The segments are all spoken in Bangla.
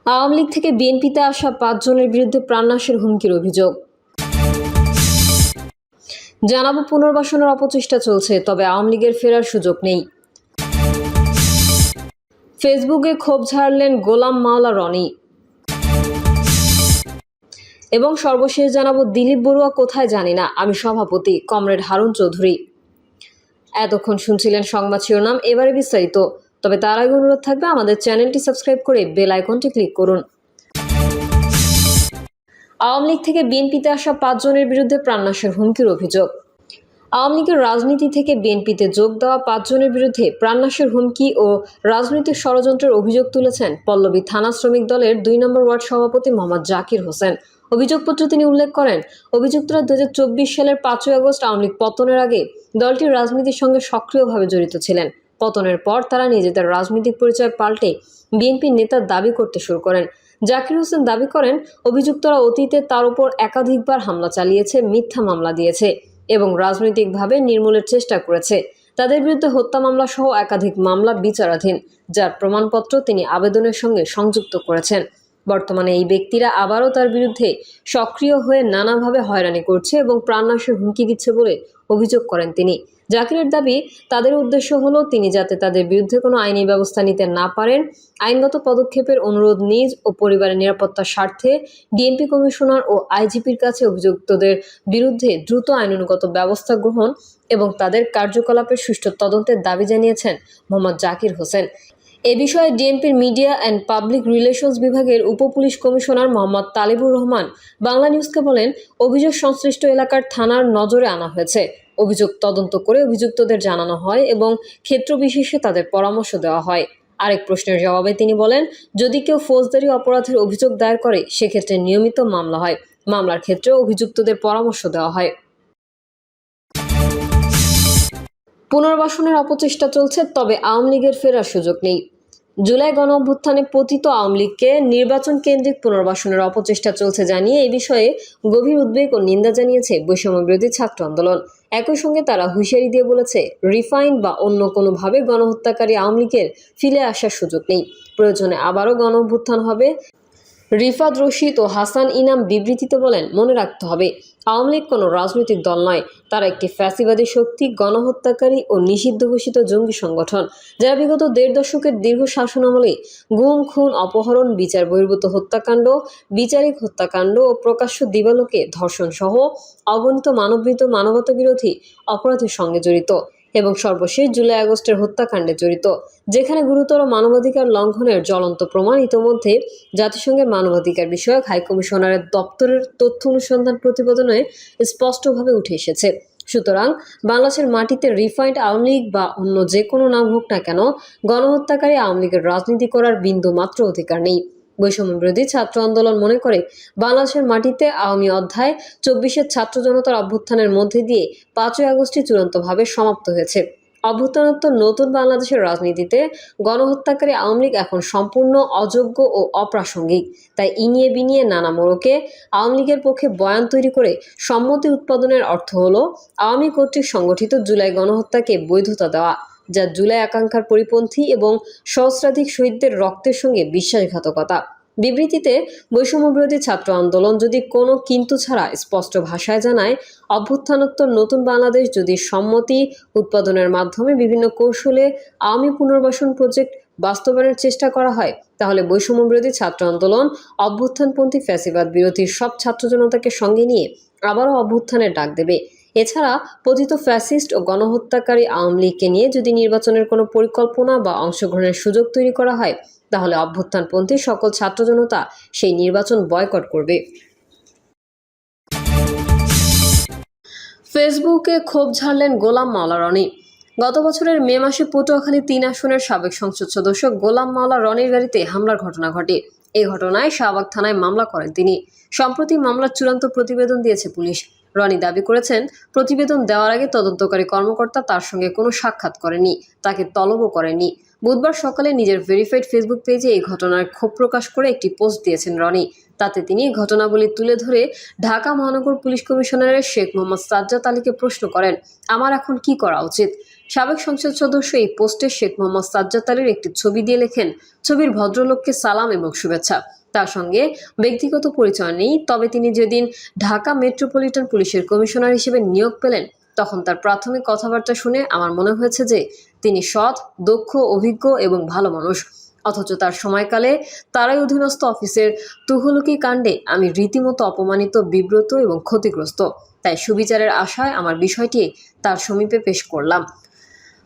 আওয়ামী লীগ থেকে বিএনপিতে আসা ৫ জনের বিরুদ্ধে প্রাণনাশের হুমকির অভিযোগ। জানাবো পুনর্বাসনের অপচেষ্টা চলছে, তবে আওয়ামী লীগের ফেরার সুযোগ নেই। ফেসবুকে ক্ষোভ ঝাড়লেন গোলাম মাওলা রনি। এবং সর্বশেষ জানাবো দিলীপ বড়ুয়া কোথায় জানি না, আমি সভাপতি কমরেড হারুন চৌধুরী। এতক্ষণ শুনছিলেন সংবাদ শিরোনাম, এবারে বিস্তারিত। তবে তার আগে অনুরোধ থাকবে আমাদের চ্যানেলটি সাবস্ক্রাইব করে বেল আইকনটি ক্লিক করুন। আওয়ামী লীগ থেকে বিএনপিতে আসা ৫ জনের বিরুদ্ধে প্রাণনাশের হুমকির অভিযোগ। আওয়ামী লীগের রাজনীতি থেকে বিএনপিতে যোগ দেওয়া ৫ জনের বিরুদ্ধে প্রাণনাশের হুমকি ও রাজনৈতিক ষড়যন্ত্রের অভিযোগ তুলেছেন পল্লবী থানা শ্রমিক দলের ২ নম্বর ওয়ার্ড সভাপতি মোহাম্মদ জাকির হোসেন। অভিযোগপত্রে তিনি উল্লেখ করেন, অভিযুক্তরা ২০২৪ সালের ৫ই আগস্ট আওয়ামী লীগ পতনের আগে দলটির রাজনীতির সঙ্গে সক্রিয়ভাবে জড়িত ছিলেন। পতনের পর তারা নিজেদের রাজনৈতিক পরিচয় পাল্টে বিএনপির নেতার দাবি করতে শুরু করেন। জাকির হোসেন দাবি করেন, অভিযুক্তরা অতীতে তার উপর একাধিকবার হামলা চালিয়েছে, মিথ্যা মামলা দিয়েছে এবং রাজনৈতিকভাবে নির্মূলের চেষ্টা করেছে। তাদের বিরুদ্ধে হত্যা মামলা সহ একাধিক মামলা বিচারাধীন, যার প্রমাণপত্র তিনি আবেদনের সঙ্গে সংযুক্ত করেছেন। বর্তমানে এই ব্যক্তিরা আবারও তার বিরুদ্ধে সক্রিয় হয়ে নানাভাবে হয়রানি করছে এবং প্রাণনাশের হুমকি দিচ্ছে বলে অভিযোগ করেন তিনি। জাকিরের দাবি, তাদের উদ্দেশ্য হলো তিনি যাতে তাদের বিরুদ্ধে কোনো আইনি ব্যবস্থা নিতে না পারেন, আইনগত পদক্ষেপের অনুরোধ নিজ ও পরিবারের নিরাপত্তার স্বার্থে ডিএমপি কমিশনার ও আইজিপির কাছে অভিযুক্তদের বিরুদ্ধে দ্রুত আইনানুগত ব্যবস্থা গ্রহণ এবং তাদের কার্যকলাপের সুষ্ঠু তদন্তের দাবি জানিয়েছেন মোহাম্মদ জাকির হোসেন। এ বিষয়ে ডিএমপির মিডিয়া অ্যান্ড পাবলিক রিলেশনস বিভাগের উপপুলিশ কমিশনার মোহাম্মদ তালিবুর রহমান বাংলা নিউজকে বলেন, অভিযোগ সংশ্লিষ্ট এলাকার থানার নজরে আনা হয়েছে। অভিযোগ তদন্ত করে অভিযুক্তদের জানানো হয় এবং ক্ষেত্র বিশেষে তাদের পরামর্শ দেওয়া হয়। আরেক প্রশ্নের জবাবে তিনি বলেন, যদি কেউ ফৌজদারি অপরাধের অভিযোগ দায়ের করে সেক্ষেত্রে নিয়মিত মামলা হয়। মামলার ক্ষেত্রে অভিযুক্তদের পরামর্শ দেওয়া হয়। পুনর্বাসনের অপচেষ্টা চলছে, তবে আওয়ামী লীগের ফেরার সুযোগ নেই। জুলাই গণঅভ্যুত্থানে পতিত আওয়ামী লীগকে নির্বাচন কেন্দ্রিক পুনর্বাসনের অপচেষ্টা চলছে জানিয়ে এ বিষয়ে গভীর উদ্বেগ ও নিন্দা জানিয়েছে বৈষম্য বিরোধী ছাত্র আন্দোলন। একই সঙ্গে তারা হুঁশিয়ারি দিয়ে বলেছে, রিফাইন বা অন্য কোনোভাবে গণহত্যাকারী আওয়ামী লীগের ফিরে আসার সুযোগ নেই। প্রয়োজনে আবারও গণঅভ্যুত্থান হবে। রিফাত রশিদ ও হাসান ইনাম বিবৃতিতে বলেন, মনে রাখতে হবে, আওয়ামী লীগ কোনো রাজনৈতিক দল নয়, তারা একটি ফ্যাসিবাদী শক্তি, গণহত্যাকারী ও নিষিদ্ধ ঘোষিত জঙ্গি সংগঠন, যারা বিগত ১.৫ দশকের দীর্ঘ শাসনামলে গুম, খুন, অপহরণ, বিচার বহির্ভূত হত্যাকাণ্ড, বিচারিক হত্যাকাণ্ড ও প্রকাশ্য দিবালোকে ধর্ষণ সহ অগণিত মানবতা বিরোধী অপরাধের সঙ্গে জড়িত এবং সর্বশেষ জুলাই আগস্টের হত্যাকাণ্ডে জড়িত, যেখানে গুরুতর মানবাধিকার লঙ্ঘনের জ্বলন্ত প্রমাণ ইতোমধ্যে জাতিসংঘের মানবাধিকার বিষয়ক হাইকমিশনারের দপ্তরের তথ্য অনুসন্ধান প্রতিবেদনে স্পষ্টভাবে উঠে এসেছে। সুতরাং বাংলাদেশের মাটিতে রিফাইন্ড আওয়ামী লীগ বা অন্য যে কোনো নাম হোক না কেন, গণহত্যাকারী আওয়ামী লীগের রাজনীতি করার বিন্দু মাত্র অধিকার নেই। বৈষম্য বিরোধী ছাত্র আন্দোলন মনে করে, বাংলাদেশের মাটিতে আওয়ামী অধ্যায় ২৪-এর ছাত্র জনতার অভ্যুত্থানের মধ্যে দিয়ে ৫ই আগস্টই চূড়ান্তভাবে সমাপ্ত হয়েছে। অভ্যুত্থানোত্তর নতুন বাংলাদেশের রাজনীতিতে গণহত্যাকারী আওয়ামী লীগ এখন সম্পূর্ণ অযোগ্য ও অপ্রাসঙ্গিক। তাই ইনিয়ে বিনিয়ে নানা মোড়কে আওয়ামী লীগের পক্ষে বয়ান তৈরি করে সম্মতি উৎপাদনের অর্থ হল আওয়ামী কর্তৃক সংগঠিত জুলাই গণহত্যাকে বৈধতা দেওয়া, যা জুলাই আকাঙ্ক্ষার পরিপন্থী এবং সহস্রাধিক শহীদদের রক্তের সঙ্গে বিশ্বাসঘাতকতা। বিবৃতিতে বৈষম্য বিরোধী ছাত্র আন্দোলন যদি কোনো কিন্তু ছাড়া স্পষ্ট ভাষায় জানায়, অভ্যুত্থানোত্তর নতুন বাংলাদেশ যদি সম্মতি উৎপাদনের মাধ্যমে বিভিন্ন কৌশলে আওয়ামী পুনর্বাসন প্রজেক্ট বাস্তবায়নের চেষ্টা করা হয়, তাহলে বৈষম্য বিরোধী ছাত্র আন্দোলন অভ্যুত্থানপন্থী ফ্যাসিবাদ বিরোধী সব ছাত্র জনতাকে সঙ্গে নিয়ে আবারও অভ্যুত্থানের ডাক দেবে। এছাড়া পতিত ফ্যাসিস্ট ও গণহত্যাকারী আওয়ামী লীগকে নিয়ে যদি নির্বাচনের কোনো পরিকল্পনা বা অংশগ্রহণের সুযোগ তৈরি করা হয়, তাহলে অভ্যুত্থানপন্থী সকল ছাত্র জনতা সেই নির্বাচন বয়কট করবে। ফেসবুকে ক্ষোভ ঝাড়লেন গোলাম মাওলা রনি। গত বছরের মে মাসে পটুয়াখালী ৩ আসনের সাবেক সংসদ সদস্য গোলাম মাওলা রনির গাড়িতে হামলার ঘটনা ঘটে। এই ঘটনায় শাহবাগ থানায় মামলা করেন তিনি। সম্প্রতি মামলার চূড়ান্ত প্রতিবেদন দিয়েছে পুলিশ। রনি দাবি করেছেন, প্রতিবেদন দেওয়ার আগে তদন্তকারী কর্মকর্তা তার সঙ্গে কোনো সাক্ষাৎ করেনি, তাকে তলবও করেনি। বুধবার সকালে নিজের ভেরিফাইড ফেসবুক পেজে এই ঘটনার ক্ষোভ প্রকাশ করে একটি পোস্ট দিয়েছেন রনি। তাতে তিনি ঘটনাবলী তুলে ধরে ঢাকা মহানগর পুলিশ কমিশনারের শেখ মোহাম্মদ সাজ্জাদ আলীকে প্রশ্ন করেন, আমার এখন কি করা উচিত? সাবেক সংসদ সদস্য এই পোস্টে শেখ মোহাম্মদ সাজ্জাদ আলীর একটি ছবি দিয়ে লেখেন, ছবির ভদ্রলোককে সালাম এবং শুভেচ্ছা। তার সঙ্গে ব্যক্তিগত পরিচয় নেই, তবে তিনি যেদিন ঢাকা মেট্রোপলিটন পুলিশের কমিশনার হিসেবে নিয়োগ পেলেন তখন তার প্রাথমিক কথাবার্তা শুনে আমার মনে হয়েছে যে তিনি সৎ, দক্ষ, অভিজ্ঞ এবং ভালো মানুষ। অথচ তার সময়কালে তারাই অধীনস্থ অফিসের তুঘলকি কাণ্ডে আমি রীতিমতো অপমানিত, বিব্রত এবং ক্ষতিগ্রস্ত। তাই সুবিচারের আশায় আমার বিষয়টি তার সমীপে পেশ করলাম।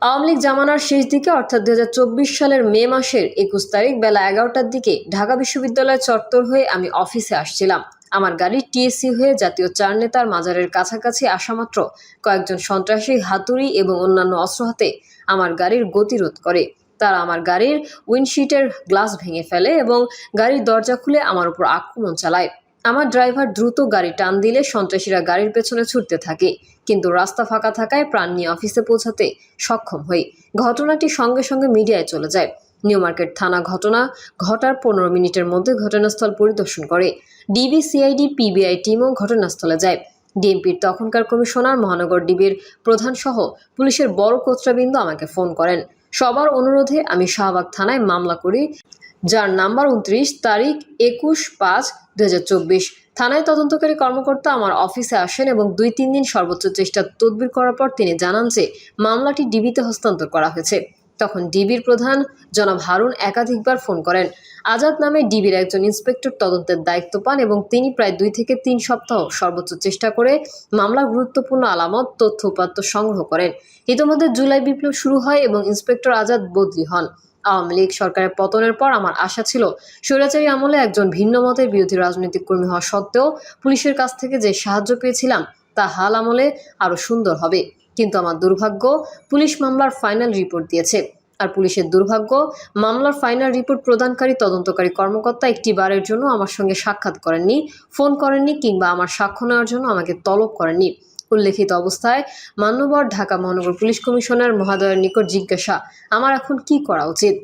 আওয়ামী লীগ জামানার শেষ দিকে অর্থাৎ 2024 সালের মে মাসের 21 তারিখ বেলা 11টার দিকে ঢাকা বিশ্ববিদ্যালয় চত্বর হয়ে আমি অফিসে আসছিলাম। আমার গাড়ি টিএসসি হয়ে জাতীয় চার নেতার মাজারের কাছাকাছি আসামাত্র কয়েকজন সন্ত্রাসী হাতুড়ি এবং অন্যান্য অস্ত্র হাতে আমার গাড়ির গতিরোধ করে। তারা আমার গাড়ির উইন্ডশিটের গ্লাস ভেঙে ফেলে এবং গাড়ির দরজা খুলে আমার উপর আক্রমণ চালায়। আমার ড্রাইভার দ্রুত গাড়ি টান দিলে সন্ত্রাসীরা গাড়ির পেছনে ছুটতে থাকে, কিন্তু রাস্তা ফাঁকা থাকায় প্রাণ নিয়ে অফিসে পৌঁছাতে সক্ষম হই। ঘটনাটি সঙ্গে সঙ্গে মিডিয়ায় চলে যায়। নিউ মার্কেট থানা ঘটনা ঘটার 15 মিনিটের মধ্যে ঘটনাস্থল পরিদর্শন করে। ডিবি, সিআইডি, পিবিআই টিমও ঘটনাস্থলে যায়। ডিএমপির তখনকার কমিশনার, মহানগর ডিবির প্রধান সহ পুলিশের বড় কর্তৃবৃন্দ আমাকে ফোন করেন। সবার অনুরোধে আমি শাহবাগ থানায় মামলা করি, যার নাম্বার 29, তারিখ 21/5/2024। থানায় তদন্তকারী কর্মকর্তা আমার অফিসে আসেন এবং 2-3 দিন সর্বোচ্চ চেষ্টার তদবির করার পর তিনি জানান যে মামলাটি ডিবিতে হস্তান্তর করা হয়েছে। তখন ডিবির প্রধান জনাব হারুন একাধিকবার ফোন করেন। আজাদ নামে ডিবির একজন ইন্সপেক্টর তদন্তের দায়িত্ব পান এবং তিনি প্রায় 2 থেকে 3 সপ্তাহ সর্বোচ্চ চেষ্টা করে মামলার গুরুত্বপূর্ণ আলামত, তথ্য উপাত্ত সংগ্রহ করেন। ইতিমধ্যে জুলাই বিপ্লব শুরু হয় এবং ইন্সপেক্টর আজাদ বদলি হন। আওয়ামী লীগ সরকারের পতনের পর আমার আশা ছিল স্বৈরাচারী আমলে একজন ভিন্ন মতের বিরোধী রাজনৈতিক কর্মী হওয়া সত্ত্বেও পুলিশের কাছ থেকে যে সাহায্য পেয়েছিলাম তা হাল আমলে আরও সুন্দর হবে। কিন্তু আমার দুর্ভাগ্য, পুলিশ মামলার ফাইনাল রিপোর্ট দিয়েছে। আর পুলিশের দুর্ভাগ্য, মামলার ফাইনাল রিপোর্ট প্রদানকারী তদন্তকারী কর্মকর্তা একটি বারের জন্য আমার সঙ্গে সাক্ষাৎ করেননি, ফোন করেননি কিংবা আমার সাক্ষ্য নেওয়ার জন্য আমাকে তলব করেননি। উল্লেখিত অবস্থায় মান্যবর ঢাকা মহানগর পুলিশ কমিশনার মহোদয়ের নিকট জিজ্ঞাসা, আমার এখন কি করা উচিত?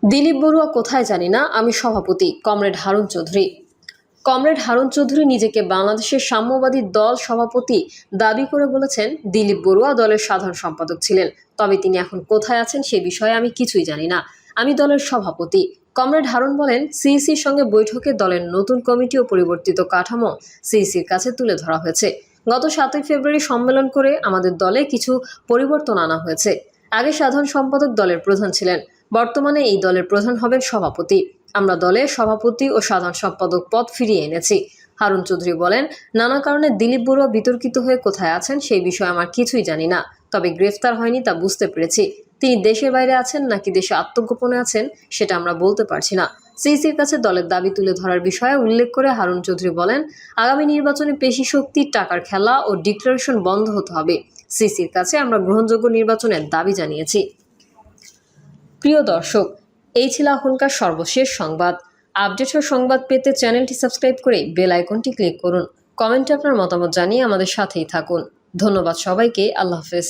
দিলীপ বড়ুয়া কোথায় জানি না, আমি সভাপতি কমরেড হারুন চৌধুরী। কমরেড হারুন চৌধুরী নিজেকে বাংলাদেশের সাম্যবাদী দল সভাপতি দাবি করে বলেছেন, দিলীপ বড়ুয়া দলের সাধারণ সম্পাদক ছিলেন, তবে তিনি এখন কোথায় আছেন সে বিষয়ে আমি কিছুই জানি না। আমি দলের সভাপতি। কমরেড হারুন বলেন, সিইসির সঙ্গে বৈঠকে দলের নতুন কমিটি ও পরিবর্তিত কাঠামো সিইসির কাছে তুলে ধরা হয়েছে। গত 7ই ফেব্রুয়ারি সম্মেলন করে আমাদের দলে কিছু পরিবর্তন আনা হয়েছে। আগে সাধারণ সম্পাদক দলের প্রধান ছিলেন, বর্তমানে এই দলের প্রধান হবেন সভাপতি। আমরা দলে সভাপতি ও সাধারণ সম্পাদক পদ ফিরিয়ে এনেছি। হারুন চৌধুরী বলেন, নানা কারণে দিলীপ বড়ুয়া বিতর্কিত হয়ে কোথায় আছেন সেই বিষয়ে আমার কিছুই জানি না, তবে গ্রেফতার হয়নি তা বুঝতে পেরেছি। তিনি দেশের বাইরে আছেন নাকি দেশে আত্মগোপনে আছেন সেটা আমরা বলতে পারছি না। সিইসির কাছে দলের দাবি তুলে ধরার বিষয়ে উল্লেখ করে হারুন চৌধুরী বলেন, আগামী নির্বাচনে পেশি শক্তি, টাকার খেলা ও ডিক্লারেশন বন্ধ হতে হবে। সিইসির কাছে আমরা গ্রহণযোগ্য নির্বাচনের দাবি জানিয়েছি। প্রিয় দর্শক, এই ছিল এখনকার সর্বশেষ সংবাদ। আপডেট ও সংবাদ পেতে চ্যানেলটি সাবস্ক্রাইব করে বেল আইকনটি ক্লিক করুন। কমেন্টে আপনার মতামত জানিয়ে আমাদের সাথেই থাকুন। ধন্যবাদ সবাইকে। আল্লাহ হাফেজ।